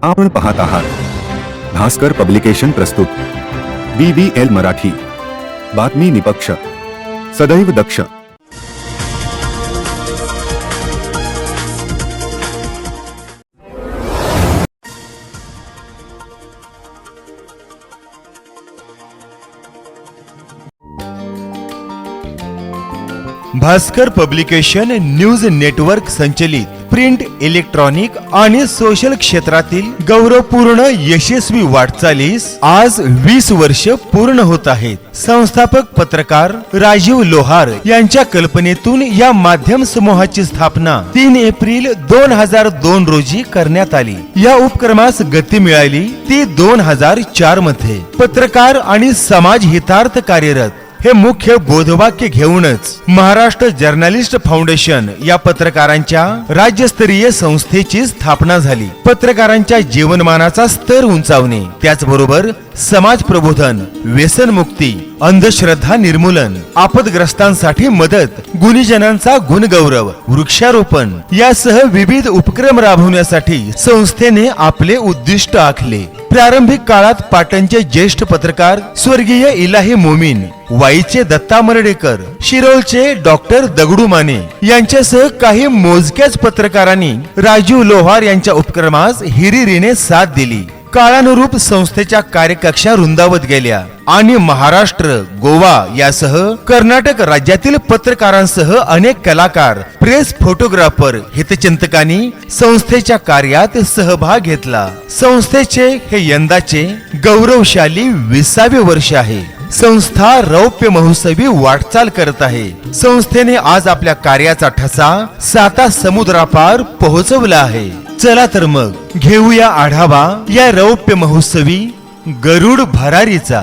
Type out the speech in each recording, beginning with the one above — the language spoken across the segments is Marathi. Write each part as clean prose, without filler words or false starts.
आपण पाहत आहात भास्कर पब्लिकेशन प्रस्तुत BBL मराठी, बातमी निपक्ष, सदैव दक्ष. भास्कर पब्लिकेशन न्यूज नेटवर्क संचलित प्रिंट, इलेक्ट्रॉनिक आणि सोशल क्षेत्रातील गौरवपूर्ण यशस्वी वाटचालीस आज 20 वर्ष पूर्ण होत आहेत. संस्थापक पत्रकार राजीव लोहार यांच्या कल्पनेतून या माध्यम समूहाची स्थापना 3 एप्रिल 2002 रोजी करण्यात आली. या उपक्रमास गती मिळाली ती 2004 मध्ये. पत्रकार आणि समाज हितार्थ कार्यरत हे मुख्य बोधवाक्य घेऊनच महाराष्ट्र जर्नलिस्ट फाउंडेशन या पत्रकारांच्या राज्यस्तरीय संस्थेची स्थापना झाली. पत्रकारांच्या जीवनमानाचा स्तर उंचावणे, त्याचबरोबर समाज प्रबोधन, व्यसनमुक्ती, अंधश्रद्धा निर्मूलन, आपदग्रस्तांसाठी मदत, गुणीजनांचा गुणगौरव, वृक्षारोपण यासह विविध उपक्रम राबवण्यासाठी संस्थेने आपले उद्दिष्ट आखले. प्रारंभिक काळात पाटणचे ज्येष्ठ पत्रकार स्वर्गीय इलाही मोमीन, वाईचे दत्ता मर्डेकर, शिरोळचे डॉक्टर दगडू माने यांच्यासह काही मोजक्याच पत्रकारांनी राजीव लोहार यांच्या उपक्रमास हिरिरीने साथ दिली. काळानुरूप संस्थेच्या कार्यकक्षा रुंदावत गेल्या आणि महाराष्ट्र, गोवा यासह कर्नाटक राज्यातील पत्रकारांसह अनेक कलाकार, प्रेस फोटोग्राफर, हितचिंतकांनी संस्थेच्या कार्यात सहभाग घेतला. संस्थेचे हे यंदाचे गौरवशाली 20वे वर्ष आहे. संस्था रौप्य महोत्सवी वाटचाल करत आहे. संस्थेने आज आपल्या कार्याचा ठसा 7 समुद्रापार पोहोचवला आहे. चला तर मग घेऊया आढावा या रौप्य महोत्सवी गरुड भरारीचा.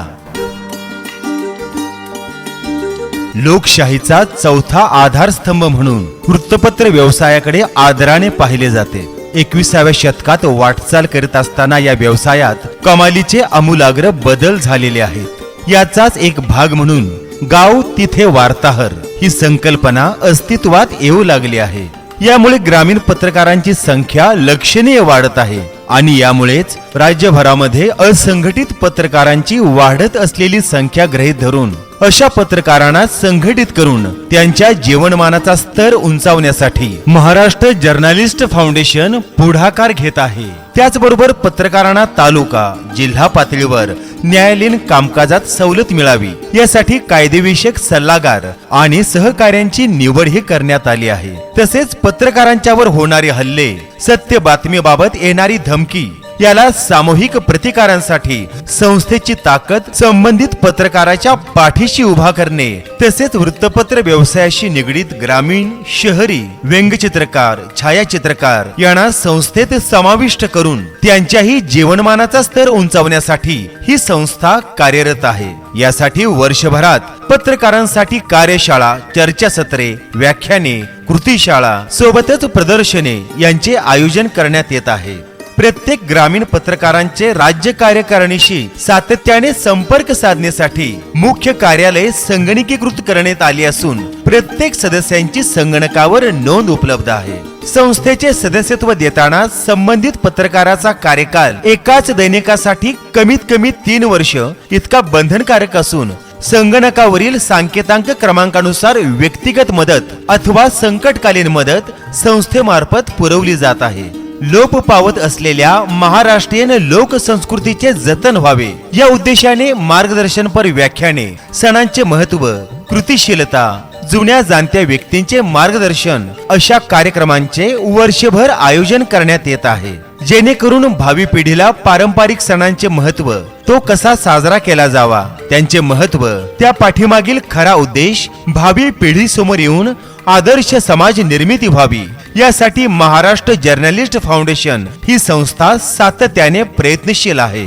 लोकशाहीचा चौथा आधारस्तंभ म्हणून वृत्तपत्र व्यवसायाकडे आदराने पाहिले जाते. 21व्या शतकात वाटचाल करीत असताना या व्यवसायात कमालीचे आमूलाग्र बदल झालेले आहेत. याचाच एक भाग म्हणून गाव तिथे वार्ताहर ही संकल्पना अस्तित्वात येऊ लागली आहे. यामुळे ग्रामीण पत्रकारांची संख्या लक्षणीय वाढत आहे आणि यामुळेच राज्यभरामध्ये असंघटित पत्रकारांची वाढत असलेली संख्या गृहीत धरून अशा पत्रकारांना संघटित करून त्यांच्या जीवनमानाचा स्तर उंचावण्यासाठी महाराष्ट्र जर्नलिस्ट फाउंडेशन पुढाकार घेत आहे. त्याचबरोबर पत्रकारांना तालुका, जिल्हा पातळीवर न्यायालयीन कामकाजात सवलत मिळावी यासाठी कायदेविषयक सल्लागार आणि सहकार्यांची निवडही करण्यात आली आहे. तसेच पत्रकारांच्यावर होणारे हल्ले, सत्य बातमीबाबत येणारी धमकी याला सामूहिक प्रतिकारांसाठी संस्थेची ताकद संबंधित पत्रकाराच्या पाठीशी उभा करणे, तसेच वृत्तपत्र व्यवसायाशी निगडीत ग्रामीण, शहरी व्यंगचित्रकार, छायाचित्रकार यांना संस्थेत समाविष्ट करून त्यांच्याही जीवनमानाचा स्तर उंचावण्यासाठी ही संस्था कार्यरत आहे. यासाठी वर्षभरात पत्रकारांसाठी कार्यशाळा, चर्चासत्रे, व्याख्याने, कृतीशाळा सोबतच प्रदर्शने यांचे आयोजन करण्यात येत आहे. प्रत्येक ग्रामीण पत्रकारांचे राज्य कार्यकारिणीशी सातत्याने संपर्क साधण्यासाठी मुख्य कार्यालय संगणकीकृत करण्यात आली असून प्रत्येक सदस्यांची संगणकावर नोंद उपलब्ध आहे. संस्थेचे सदस्यत्व देताना संबंधित पत्रकाराचा कार्यकाल एकाच दैनिकासाठी कमीत कमी 3 वर्ष इतका बंधनकारक असून संगणकावरील सांकेतांक क्रमांकानुसार व्यक्तिगत मदत अथवा संकटकालीन मदत संस्थेमार्फत पुरवली जात आहे. लोप पावत असलेल्या महाराष्ट्रीयन लोकसंस्कृतीचे जतन व्हावे या उद्देशाने मार्गदर्शनपर व्याख्याने, सणांचे महत्त्व, कृतिशीलता, जुन्या जाणत्या व्यक्तींचे मार्गदर्शन अशा कार्यक्रमांचे वर्षभर आयोजन करण्यात येत आहे. जेणेकरून भावी पिढीला पारंपरिक सणांचे महत्त्व, तो कसा साजरा केला जावा, त्यांचे महत्त्व, त्या पाठीमागील खरा उद्देश भावी पिढी समोर येऊन आदर्श समाज निर्मिती व्हावी यासाठी महाराष्ट्र जर्नलिस्ट फाउंडेशन ही संस्था सातत्याने प्रयत्नशील आहे.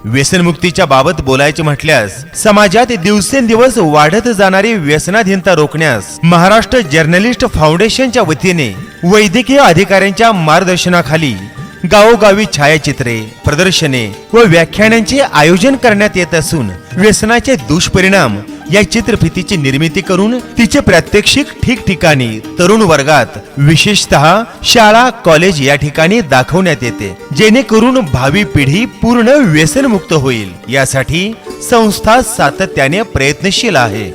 व्यसनमुक्तीच्या बाबत बोलायचे म्हटल्यास समाजात दिवसेंदिवस वाढत जाणारी व्यसनाधीनता रोखण्यास महाराष्ट्र जर्नलिस्ट फाउंडेशनच्या वतीने वैद्यकीय अधिकाऱ्यांच्या मार्गदर्शनाखाली गावोगावी छायाचित्रे, प्रदर्शने व व्याख्यानांचे आयोजन करण्यात येत असून व्यसनाचे दुष्परिणाम या चित्रफितीची निर्मिती करून तिचे प्रात्यक्षिक ठिकठिकाणी तरुण वर्गात विशेषतः शाळा कॉलेज या ठिकाणी दाखवण्यात येते, जेणेकरून भावी पिढी पूर्ण व्यसनमुक्त होईल. यासाठी संस्था सातत्याने प्रयत्नशील आहे.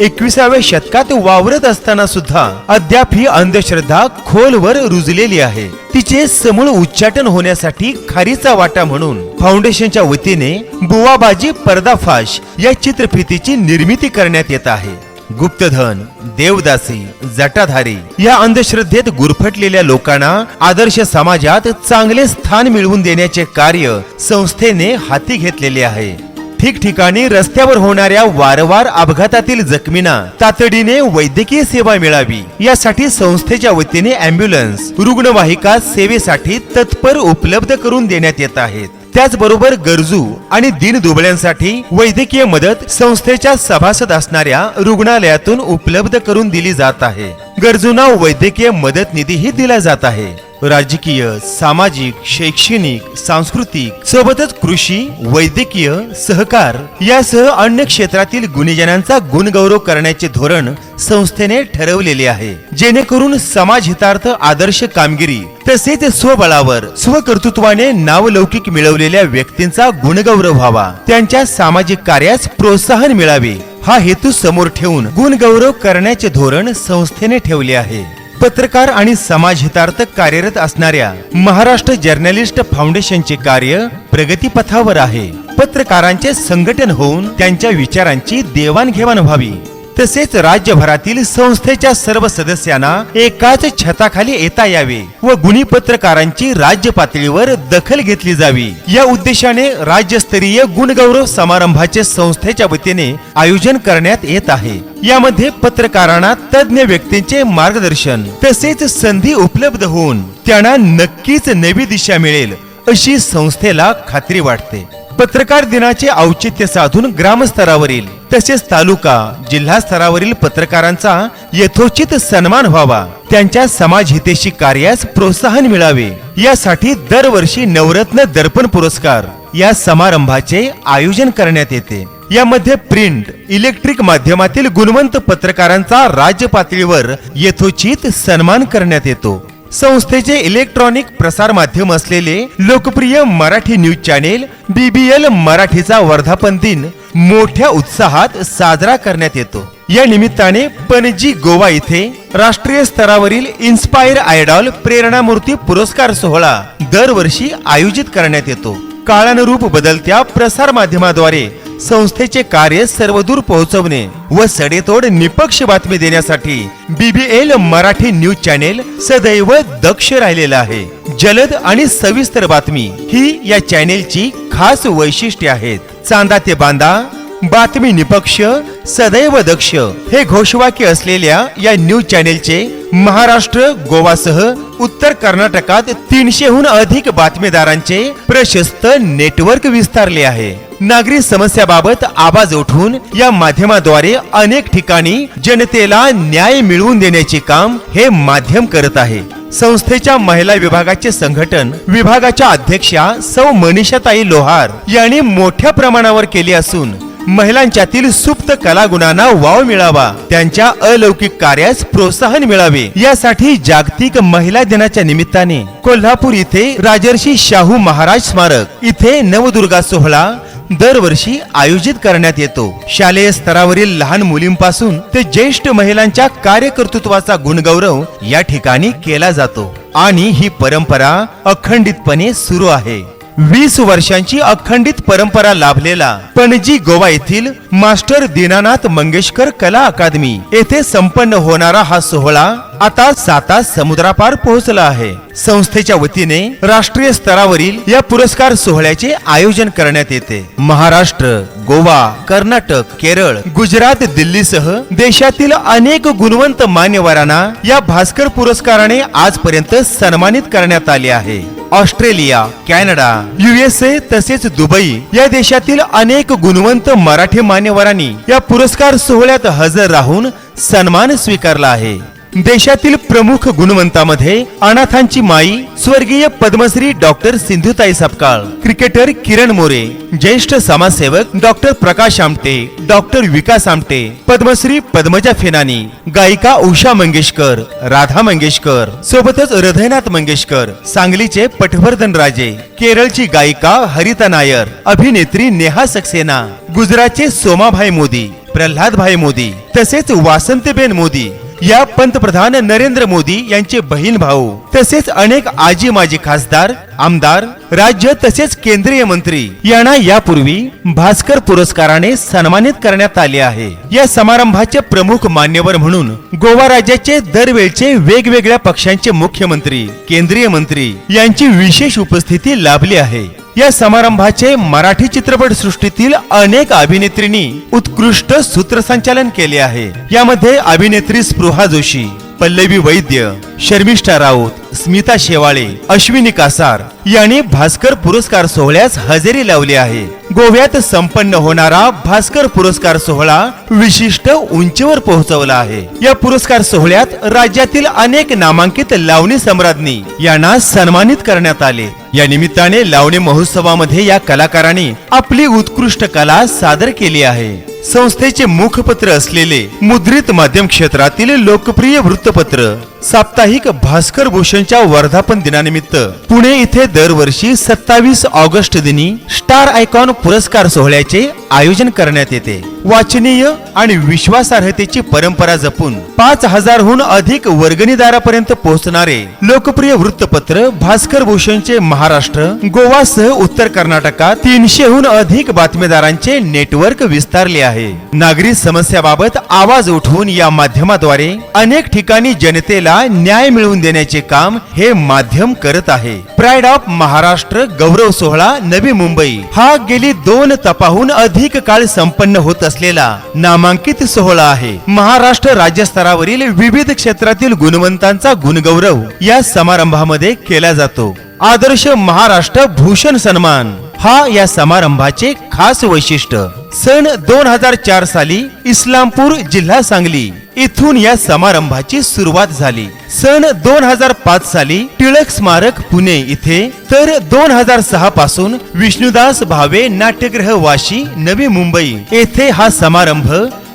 21व्या शतकात वावरत असताना सुद्धा अद्याप ही अंधश्रद्धा खोलवर रुजलेली आहे. तिचे समूळ उच्चाटन होण्यासाठी खारीचा वाटा म्हणून फाउंडेशनच्या वतीने बुवाबाजी पर्दाफाश या चित्रफितीची निर्मिती करण्यात येत आहे. गुप्तधन, देवदासी, जटाधारी या अंधश्रद्धेत गुरफटलेल्या लोकांना आदर्श समाजात चांगले स्थान मिळवून देण्याचे कार्य संस्थेने हाती घेतलेले आहे. ठिकठिकाणी रस्त्यावर होणाऱ्या वारंवार अपघातातील जखमींना तातडीने वैद्यकीय सेवा मिळावी यासाठी संस्थेच्या वतीने अँब्युलन्स, रुग्णवाहिका सेवेसाठी तत्पर उपलब्ध करून देण्यात येत आहेत. त्याचबरोबर गरजू आणि दीनदुबळ्यांसाठी वैद्यकीय मदत संस्थेच्या सभासद असणाऱ्या रुग्णालयातून उपलब्ध करून दिली जात आहे. गरजूंना वैद्यकीय मदत निधीही दिला जात आहे. राजकीय, सामाजिक, शैक्षणिक, सांस्कृतिक सोबतच कृषी, वैद्यकीय, सहकार यासह अन्य क्षेत्रातील गुणीजनांचा गुणगौरव करण्याचे धोरण संस्थेने ठरवलेले आहे, जेणेकरून समाजहितार्थ आदर्श कामगिरी तसेच स्वबळावर स्वकर्तृत्वाने नावलौकिक मिळवलेल्या व्यक्तींचा गुणगौरव व्हावा, त्यांच्या सामाजिक कार्यास प्रोत्साहन मिळावे हा हेतू समोर ठेवून गुणगौरव करण्याचे धोरण संस्थेने ठेवले आहे. पत्रकार आणि समाजहितार्थ कार्यरत असणाऱ्या महाराष्ट्र जर्नलिस्ट फाउंडेशनचे कार्य प्रगतीपथावर आहे. पत्रकारांचे संघटन होऊन त्यांच्या विचारांची देवाणघेवाण व्हावी, तसेच राज्यभरातील संस्थेच्या सर्व सदस्यांना एकाच छताखाली येता यावे व गुणी पत्रकारांची राज्य पातळीवर दखल घेतली जावी या उद्देशाने राज्यस्तरीय गुणगौरव समारंभाचे संस्थेच्या वतीने आयोजन करण्यात येत आहे. यामध्ये पत्रकारांना तज्ञ व्यक्तींचे मार्गदर्शन तसेच संधी उपलब्ध होऊन त्यांना नक्कीच नवी दिशा मिळेल अशी संस्थेला खात्री वाटते. पत्रकार दिनाचे औचित्य साधून ग्रामस्तरावरील तसेच तालुका जिल्हा स्तरावरील पत्रकारांचा यथोचित सन्मान व्हावा, त्यांच्या समाजहितेशी कार्यास प्रोत्साहन मिळावे यासाठी दरवर्षी नवरत्न दर्पण पुरस्कार या समारंभाचे आयोजन करण्यात येते. यामध्ये प्रिंट, इलेक्ट्रिक माध्यमातील गुणवंत पत्रकारांचा राज्य पातळीवर यथोचित सन्मान करण्यात येतो. संस्थेचे इलेक्ट्रॉनिक प्रसार माध्यम असलेले लोकप्रिय मराठी न्यूज चॅनेल BBL मराठीचा वर्धापन दिन मोठ्या उत्साहात साजरा करण्यात येतो. या निमित्ताने पणजी गोवा इथे राष्ट्रीय स्तरावरील इन्स्पायर आयडॉल प्रेरणामूर्ती पुरस्कार सोहळा दरवर्षी आयोजित करण्यात येतो. काळानुरूप बदलत्या प्रसार माध्यमाद्वारे संस्थेचे कार्य सर्वदूर पोहोचवणे व सडेतोड निपक्ष बातमी देण्यासाठी BBL मराठी न्यूज चॅनेल सदैव दक्ष राहिलेला आहे. जलद आणि सविस्तर बातमी ही या चॅनेलची खास वैशिष्ट्ये आहेत. चांदा ते बांदा, बातमी निपक्ष, सदैव दक्ष हे घोषवाक्य असलेल्या या न्यूज चॅनेलचे महाराष्ट्र, गोवासह उत्तर कर्नाटकात 300हून अधिक बातमीदारांचे प्रशस्त नेटवर्क विस्तारले आहे. नागरी समस्याबाबत आवाज उठवून या माध्यमाद्वारे अनेक ठिकाणी जनतेला न्याय मिळवून देण्याचे काम हे माध्यम करत आहे. संस्थेच्या महिला विभागाचे संघटन विभागाच्या अध्यक्षा सौ मनीषाताई लोहार यांनी मोठ्या प्रमाणावर केले असून महिलांच्यातील सुप्त कलागुणांना वाव मिळावा, त्यांच्या अलौकिक कार्यास प्रोत्साहन मिळावे यासाठी जागतिक महिला दिनाच्या निमित्ताने कोल्हापूर इथे राजर्षी शाहू महाराज स्मारक इथे नवदुर्गा सोहळा दरवर्षी आयोजित करण्यात येतो. शालेय स्तरावरील लहान मुलींपासून ते ज्येष्ठ महिलांच्या कार्यकर्तृत्वाचा गुणगौरव या ठिकाणी केला जातो आणि ही परंपरा अखंडितपणे सुरू आहे. 20 वर्षांची अखंडित परंपरा लाभलेला पणजी गोवा येथील मास्टर दीनानाथ मंगेशकर कला अकादमी येथे संपन्न होणारा हा सोहळा आता 7 समुद्रापार पोहोचला आहे. संस्थेच्या वतीने राष्ट्रीय स्तरावरील या पुरस्कार सोहळ्याचे आयोजन करण्यात येते. महाराष्ट्र, गोवा, कर्नाटक, केरळ, गुजरात, दिल्लीसह देशातील अनेक गुणवंत मान्यवरांना या भास्कर पुरस्काराने आजपर्यंत सन्मानित करण्यात आले आहे. ऑस्ट्रेलिया, कॅनडा, USA तसेच दुबई या देशातील अनेक गुणवंत मराठी मान्यवरांनी या पुरस्कार सोहळ्यात हजर राहून सन्मान स्वीकारला आहे. देशातील प्रमुख गुणवंतामध्ये अनाथांची माई स्वर्गीय पद्मश्री डॉक्टर सिंधुताई सपकाळ, क्रिकेटर किरण मोरे, ज्येष्ठ समाजसेवक डॉक्टर प्रकाश आमटे, डॉक्टर विकास आमटे, पद्मश्री पद्मजा फेनानी, गायिका उषा मंगेशकर, राधा मंगेशकर, सोबतच हृदयनाथ मंगेशकर, सांगलीचे पटवर्धन राजे, केरळची गायिका हरिता नायर, अभिनेत्री नेहा सक्सेना, गुजरातचे सोमाभाई मोदी, प्रल्हादभाई मोदी, तसेच वासंतीबेन मोदी या पंतप्रधान नरेंद्र मोदी यांचे बहीण भाऊ, तसेच अनेक आजी माजी खासदार, आमदार, राज्य तसेच केंद्रीय मंत्री यांना यापूर्वी भास्कर पुरस्काराने सन्मानित करण्यात आले आहे. या समारंभाचे प्रमुख मान्यवर म्हणून गोवा राज्याचे दरवेळचे वेगवेगळ्या पक्षांचे मुख्यमंत्री, केंद्रीय मंत्री यांची विशेष उपस्थिती लाभली आहे. या समारंभाचे मराठी चित्रपट सृष्टीतील अनेक अभिनेत्रींनी उत्कृष्ट सूत्रसंचालन केले आहे. यामध्ये अभिनेत्री स्पृहा जोशी, पल्लवी वैद्य, शर्मिष्ठा राऊत, स्मिता शेवाळे, अश्विनी कासार यांनी भास्कर पुरस्कार सोहळ्यास हजेरी लावली आहे. गोव्यात संपन्न होणारा भास्कर पुरस्कार सोहळा विशिष्ट उंचीवर पोहोचवला आहे. या पुरस्कार सोहळ्यात राज्यातील अनेक नामांकित लावणी सम्राज्ञी यांना सन्मानित करण्यात आले. या निमित्ताने लावणी महोत्सवामध्ये या कलाकारांनी आपली उत्कृष्ट कला सादर केली आहे. संस्थेचे मुखपत्र असलेले मुद्रित माध्यम क्षेत्रातील लोकप्रिय वृत्तपत्र साप्ताहिक भास्कर भूषणच्या वर्धापन दिनानिमित्त पुणे इथे दरवर्षी 27 ऑगस्ट दिनी स्टार आयकॉन पुरस्कार सोहळ्याचे आयोजन करण्यात येते. वाचनीय आणि विश्वासार्हतेची परंपरा जपून 5000हून अधिक वर्गणीदारापर्यंत पोहोचणारे लोकप्रिय वृत्तपत्र भास्कर भूषणचे महाराष्ट्र, गोवासह उत्तर कर्नाटकात 300हून अधिक बातमीदारांचे नेटवर्क विस्तारले आहे. नागरी समस्याबाबत आवाज उठवून या माध्यमाद्वारे अनेक ठिकाणी जनतेला न्याय मिळवून देण्याचे काम हे माध्यम करत आहे. प्राईड ऑफ महाराष्ट्र गौरव सोहळा नवी मुंबई हा गेली 2 तपाहून अधिक काळ संपन्न होत असलेला नामांकित सोहळा आहे. महाराष्ट्र राज्य स्तरावरील विविध क्षेत्रातील गुणवंतांचा गुणगौरव या समारंभामध्ये केला जातो. आदर्श महाराष्ट्र भूषण सन्मान हा या समारंभाचे खास वैशिष्ट्य. सन 2004 साली इस्लामपूर जिल्हा सांगली इथून या समारंभाची सुरुवात झाली. सन 2005 साली टिळक स्मारक पुणे इथे, तर 2006 पासून विष्णुदास भावे नाट्यगृह वाशी नवी मुंबई येथे हा समारंभ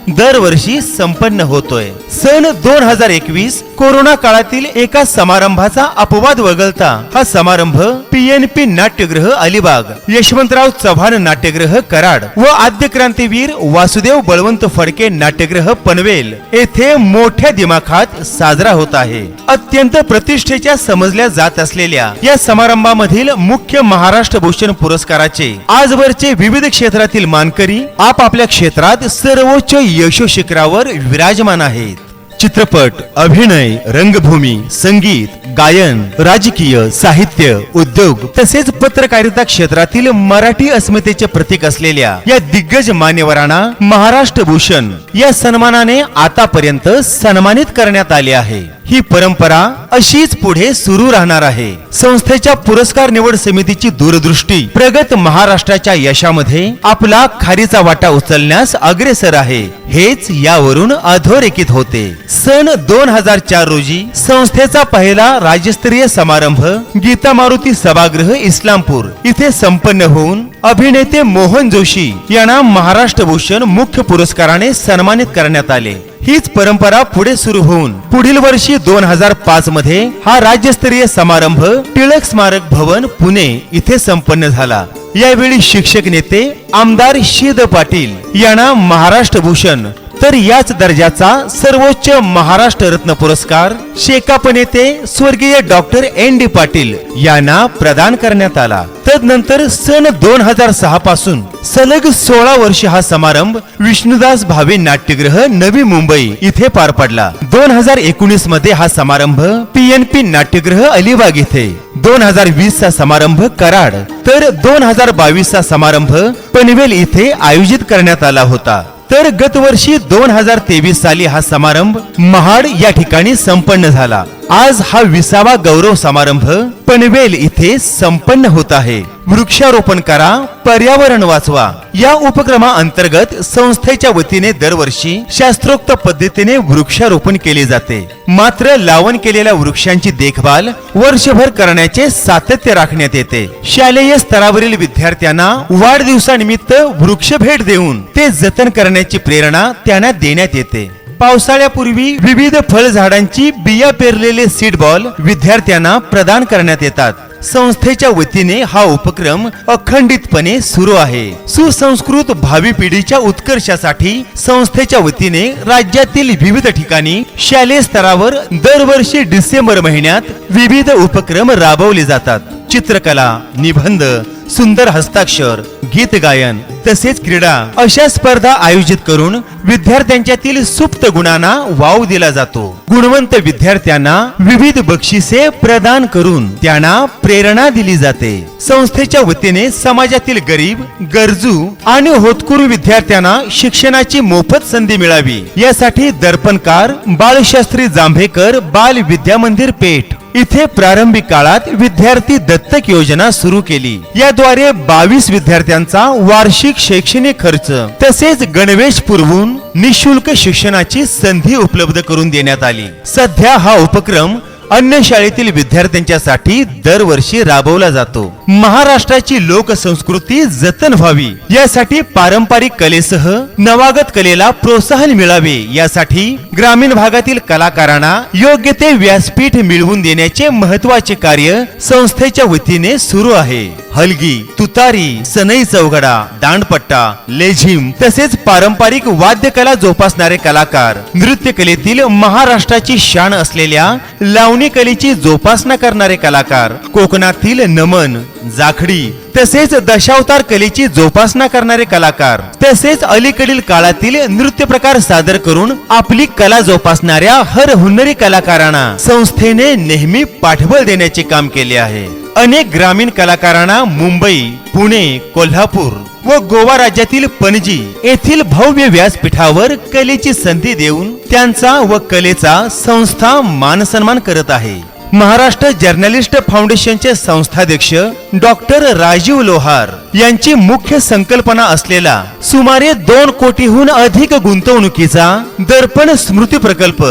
दरवर्षी संपन्न होतोय. सन 2021 कोरोना काळातील एका समारंभाचा अपवाद वगळता हा समारंभ PNP नाट्यगृह अलिबाग, यशवंतराव चव्हाण नाट्यगृह कराड व आद्य क्रांतीवीर वासुदेव बळवंत फडके नाट्यगृह पनवेल येथे मोठ्या दिमाखात साजरा होत आहे. अत्यंत प्रतिष्ठेच्या समजल्या जात असलेल्या या समारंभामधील मुख्य महाराष्ट्र भूषण पुरस्काराचे आजवरचे विविध क्षेत्रातील मानकरी आपापल्या क्षेत्रात सर्वोच्च यशोशिखरावर विराजमान आहेत. चित्रपट, अभिनय, रंगभूमी, संगीत, गायन, राजकीय, साहित्य, उद्योग तसेच पत्रकारिता क्षेत्रातील मराठी अस्मितेचे प्रतीक असलेल्या या दिग्गज मान्यवरांना महाराष्ट्र भूषण या सन्मानाने आतापर्यंत सन्मानित करण्यात आले आहे. ही परंपरा अशीच पुढे सुरू राहणार आहे. संस्थेच्या पुरस्कार निवड समितीची दूरदृष्टी प्रगत महाराष्ट्राच्या यशामध्ये आपला खारीचा वाटा उचलण्यास अग्रेसर आहे, हेच यावरून अधोरेखित होते. सन 2004 रोजी संस्थेचा पहिला राज्यस्तरीय समारंभ गीता मारुती सभागृह इस्लामपूर इथे संपन्न होऊन अभिनेते मोहन जोशी यांना महाराष्ट्र भूषण मुख्य पुरस्काराने सन्मानित करण्यात आले. हीच परंपरा पुढे सुरू होऊन पुढील वर्षी 2005 मध्ये हा राज्यस्तरीय समारंभ टिळक स्मारक भवन पुणे इथे संपन्न झाला. यावेळी शिक्षक नेते आमदार शीद पाटील यांना महाराष्ट्र भूषण तर याच दर्जाचा सर्वोच्च महाराष्ट्र रत्न पुरस्कार शेकाप नेते स्वर्गीय डॉक्टर ND पाटील यांना प्रदान करण्यात आला. तदनंतर सन 2006 पासून सलग 16 वर्ष हा समारंभ विष्णुदास भावे नाट्यगृह नवी मुंबई इथे पार पडला. 2019 मध्ये हा समारंभ PNP नाट्यगृह अलिबाग इथे, 2020 चा समारंभ कराड तर 2022 चा समारंभ पनवेल इथे आयोजित करण्यात आला होता. तर गतवर्षी 2023 साली हा समारंभ महाड या ठिकाणी संपन्न झाला. आज हा 20वा गौरव समारंभ पनवेल इथे संपन्न होत आहे. वृक्षारोपण करा, पर्यावरण वाचवा या उपक्रमाअंतर्गत संस्थेच्या वतीने दरवर्षी शास्त्रोक्त पद्धतीने वृक्षारोपण केले जाते. मात्र लावण केलेल्या वृक्षांची देखभाल वर्षभर करण्याचे सातत्य राखण्यात येते. शालेय स्तरावरील विद्यार्थ्यांना वाढदिवसानिमित्त वृक्ष भेट देऊन ते जतन करण्याची प्रेरणा त्यांना देण्यात येते. पावसाळ्यापूर्वी विविध फळझाडांची बिया पेरलेले सीड बॉल विद्यार्थ्यांना प्रदान करण्यात येतात. संस्थेच्या वतीने हा उपक्रम अखंडितपणे सुरू आहे. सुसंस्कृत भावी पिढीच्या उत्कर्षासाठी संस्थेच्या वतीने राज्यातील विविध ठिकाणी शालेय स्तरावर दरवर्षी डिसेंबर महिन्यात विविध उपक्रम राबवले जातात. चित्रकला, निबंध, सुंदर हस्ताक्षर, गीत गायन तसेच क्रीडा अशा स्पर्धा आयोजित करून विद्यार्थ्यांच्यातील सुप्त गुणांना वाव दिला जातो. गुणवंत विद्यार्थ्यांना विविध बक्षिसे प्रदान करून त्यांना प्रेरणा दिली जाते. संस्थेच्या वतीने समाजातील गरीब, गरजू आणि होतकरू विद्यार्थ्यांना शिक्षणाची मोफत संधी मिळावी यासाठी दर्पणकार बाळशास्त्री जांभेकर बाल विद्या मंदिर पेठ इथे प्रारंभिक काळात विद्यार्थी दत्तक योजना सुरू केली. याद्वारे 22 विद्यार्थ्यांचा वार्षिक शैक्षणिक खर्च तसेच गणवेश पुरवून निशुल्क शिक्षणाची संधी उपलब्ध करून देण्यात आली. सध्या हा उपक्रम अन्य शाळेतील विद्यार्थ्यांच्यासाठी दरवर्षी राबवला जातो. महाराष्ट्राची लोकसंस्कृती जतन व्हावी यासाठी पारंपरिक कलेसह नवागत कलेला प्रोत्साहन मिळावे यासाठी ग्रामीण भागातील कलाकारांना योग्य ते व्यासपीठ मिळवून देण्याचे महत्त्वाचे कार्य संस्थेच्या वतीने सुरू आहे. हलगी, तुतारी, सनई चौघडा, दांडपट्टा, लेझिम तसेच पारंपरिक वाद्यकला जोपासणारे कलाकार, नृत्य कलेतील महाराष्ट्राची शान असलेल्या लावणी कलेची जोपासना करणारे कलाकार, कोकणातील नमन, जाखडी तसेच दशावतार कलेची जोपासना करणारे कलाकार तसेच अलीकडील काळातील नृत्य प्रकार सादर करून आपली कला जोपासणाऱ्या हर हुन्नरी कलाकारांना संस्थेने नेहमी पाठबळ देण्याचे काम केले आहे. अनेक ग्रामीण कलाकारांना मुंबई, पुणे, कोल्हापूर व गोवा राज्यातील पणजी येथील भव्य व्यासपीठावर कलेची संधी देऊन त्यांचा व कलेचा संस्था मानसन्मान करत आहे. महाराष्ट्र जर्नलिस्ट फाउंडेशनचे संस्थाध्यक्ष डॉक्टर राजीव लोहार यांची मुख्य संकल्पना असलेला सुमारे 2 कोटीहून अधिक गुंतवणुकीचा दर्पण स्मृती प्रकल्प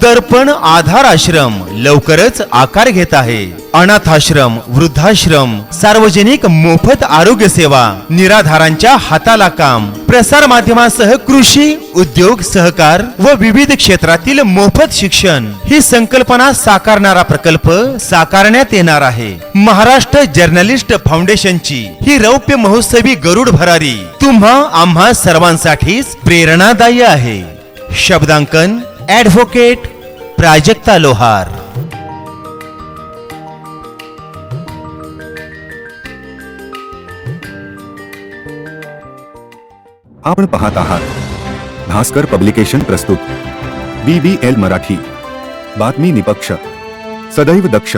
दर्पण आधार आश्रम लवकरच आकार घेत आहे. अनाथाश्रम, वृद्धाश्रम, सार्वजनिक मोफत आरोग्य सेवा, निराधारांच्या हाताला काम, प्रसार माध्यमासह कृषी, उद्योग, सहकार व विविध क्षेत्रातील मोफत शिक्षण ही संकल्पना साकारणारा प्रकल्प साकारण्यात येणार आहे. महाराष्ट्र जर्नलिस्ट फाउंडेशनची ही रौप्य महोत्सवी गरुड भरारी तुम्हा आम्हा सर्वांसाठीच प्रेरणादायी आहे. शब्दांकन ॲडव्होकेट प्राजक्ता लोहार. आपण पाहत आहात भास्कर पब्लिकेशन प्रस्तुत BBL मराठी. बातमी निपक्ष, सदैव दक्ष.